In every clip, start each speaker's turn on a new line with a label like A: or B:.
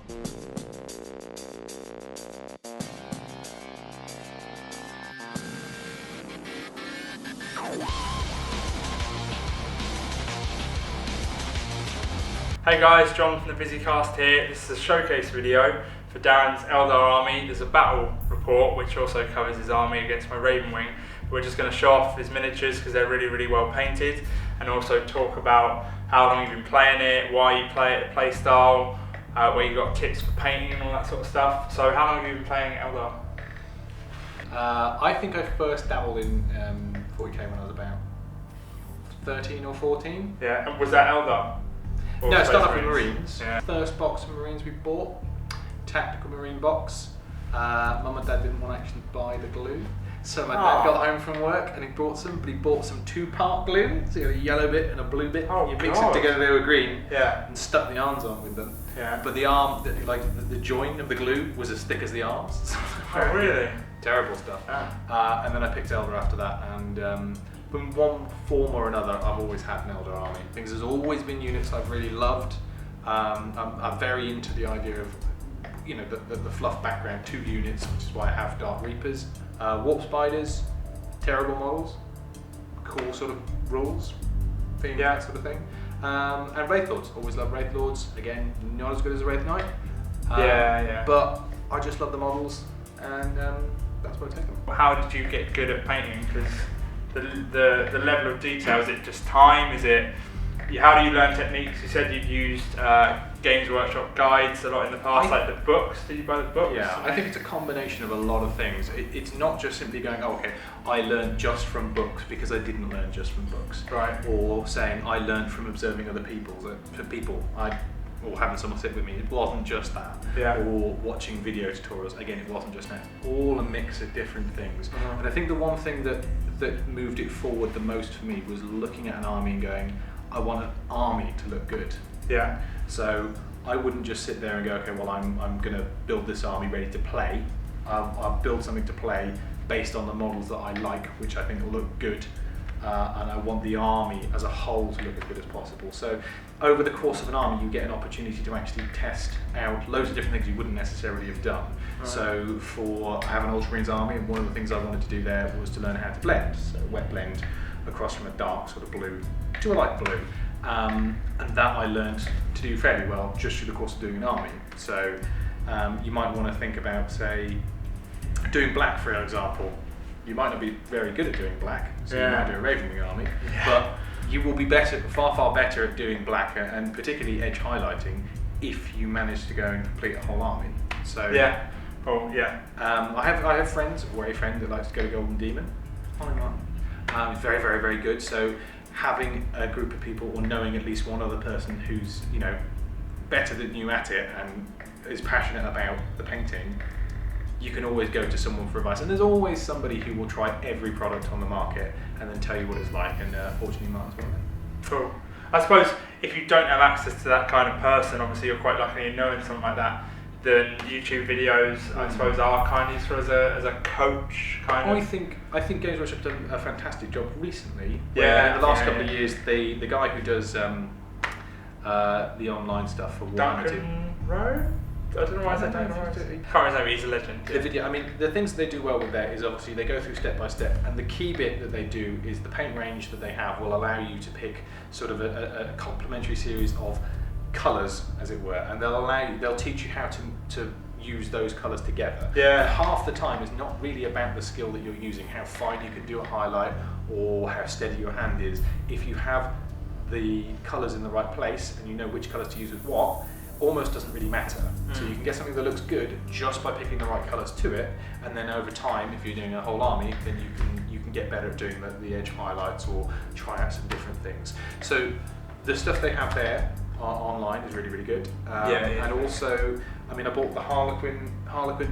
A: Hey guys, John from the BusyCast here. This is a showcase video for Darran's Eldar army. There's a battle report which also covers his army against my Ravenwing. We're just going to show off his miniatures because they're really well painted, and also talk about how long you've been playing it, why you play it, the playstyle, where you got tips for painting and all that sort of stuff. So how long have you been playing Eldar?
B: I think I first dabbled in 40k when I was about 13 or 14.
A: Yeah, and was that Eldar?
B: No, it started off with Marines.
A: Yeah.
B: First box of Marines we bought, tactical Marine box. Mum and Dad didn't want to actually buy the glue, so my dad got home from work and he brought some, but he bought some two-part glue, so you got a yellow bit and a blue bit.
A: Oh,
B: you mix it together, they were green,
A: yeah,
B: and stuck the arms on with them.
A: Yeah.
B: But the arm, the join of the glue was as thick as the arms.
A: Oh, really?
B: Terrible stuff.
A: Ah.
B: And then I picked Eldar after that, and in one form or another, I've always had an Eldar army. Because there's always been units I've really loved. I'm very into the idea of, you know, the fluff background, 2 units, which is why I have Dark Reapers, Warp Spiders, terrible models, cool sort of rules, theme, that sort of thing. And Wraithlords, always love Wraithlords. Again, not as good as a Wraith Knight. But I just love the models, and that's where I take them.
A: How did you get good at painting? Because the level of detail, is it just time? Is it, how do you learn techniques? You said you've used Games Workshop guides a lot in the past, like the books. Did you buy the books?
B: Yeah, I think it's a combination of a lot of things. It's not just simply going, oh, okay, I learned just from books, because I didn't learn just from books.
A: Right.
B: Or saying I learned from observing other people, or having someone sit with me. It wasn't just that.
A: Yeah.
B: Or watching video tutorials. Again, it wasn't just that. All a mix of different things. And I think the one thing that moved it forward the most for me was looking at an army and going, I want an army to look good.
A: Yeah.
B: So I wouldn't just sit there and go, okay, well, I'm going to build this army ready to play. I'll build something to play based on the models that I like, which I think will look good. And I want the army as a whole to look as good as possible. So over the course of an army, you get an opportunity to actually test out loads of different things you wouldn't necessarily have done. Right. So I have an Ultramarines army, and one of the things I wanted to do there was to learn how to blend. So wet blend across from a dark sort of blue to a light blue. And that I learned to do fairly well just through the course of doing an army. So you might want to think about, say, doing black, for example. You might not be very good at doing black, so you might do a Ravenwing army, but you will be far better at doing black, and particularly edge highlighting, if you manage to go and complete a whole army. So I have friends, or a friend that likes to go Golden Demon. It's very good. So having a group of people, or knowing at least one other person who's, you know, better than you at it and is passionate about the painting, you can always go to someone for advice. And there's always somebody who will try every product on the market and then tell you what it's like, and fortunately mine's one of them.
A: Cool. I suppose if you don't have access to that kind of person, obviously you're quite lucky in knowing something like that, then YouTube videos, I suppose, are kind of useful as a coach, kind of.
B: I think Games Workshop's done a fantastic job recently.
A: Yeah.
B: In the last couple of years, the guy who does the online stuff for Warhammer.
A: I don't know why I said that. Can't remember, he's a legend.
B: The video, I mean, the things that they do well with that is obviously they go through step by step, and the key bit that they do is the paint range that they have will allow you to pick sort of a complementary series of colours, as it were, and they'll teach you how to use those colours together.
A: Yeah.
B: And half the time is not really about the skill that you're using, how fine you can do a highlight or how steady your hand is. If you have the colours in the right place and you know which colours to use with what, almost doesn't really matter. So you can get something that looks good just by picking the right colours to it, and then over time, if you're doing a whole army, then you can get better at doing the edge highlights or try out some different things. So the stuff they have there online is really good. And also, I mean, I bought the Harlequin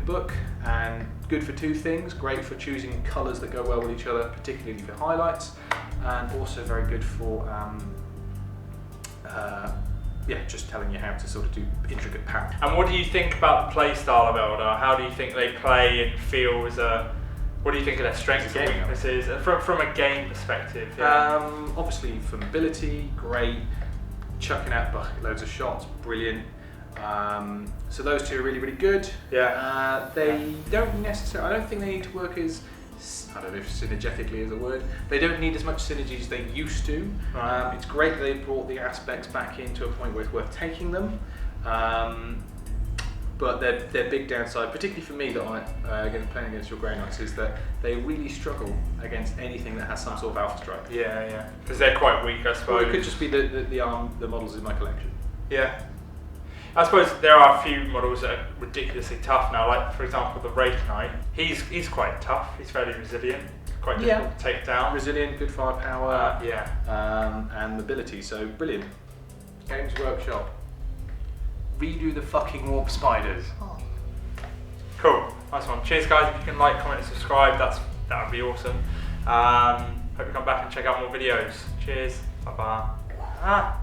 B: book, and good for 2 things. Great for choosing colours that go well with each other, particularly for highlights, and also very good for just telling you how to sort of do intricate patterns.
A: And what do you think about the play style of Eldar? How do you think they play and feel what do you think of their strengths and weaknesses from a game perspective?
B: Obviously for mobility, great. Chucking out loads of shots, brilliant. So those two are really, really good.
A: Yeah.
B: They don't necessarily, I don't think they need to work as, I don't know if synergetically is a word. They don't need as much synergy as they used to.
A: Right.
B: It's great that they've brought the aspects back into a point where it's worth taking them. But their big downside, particularly for me that I'm playing against your Grey Knights, is that they really struggle against anything that has some sort of alpha strike.
A: Yeah. Because they're quite weak, I suppose.
B: Well, it could just be the models in my collection.
A: Yeah. I suppose there are a few models that are ridiculously tough now, like for example the Wraith Knight. He's quite tough, he's fairly resilient, quite difficult to take down.
B: Resilient, good firepower,
A: yeah.
B: And mobility, so brilliant. Games Workshop. Redo the fucking warp spiders.
A: Cool, nice one. Cheers guys, if you can like, comment and subscribe, that would be awesome. Hope you come back and check out more videos. Cheers, bye bye.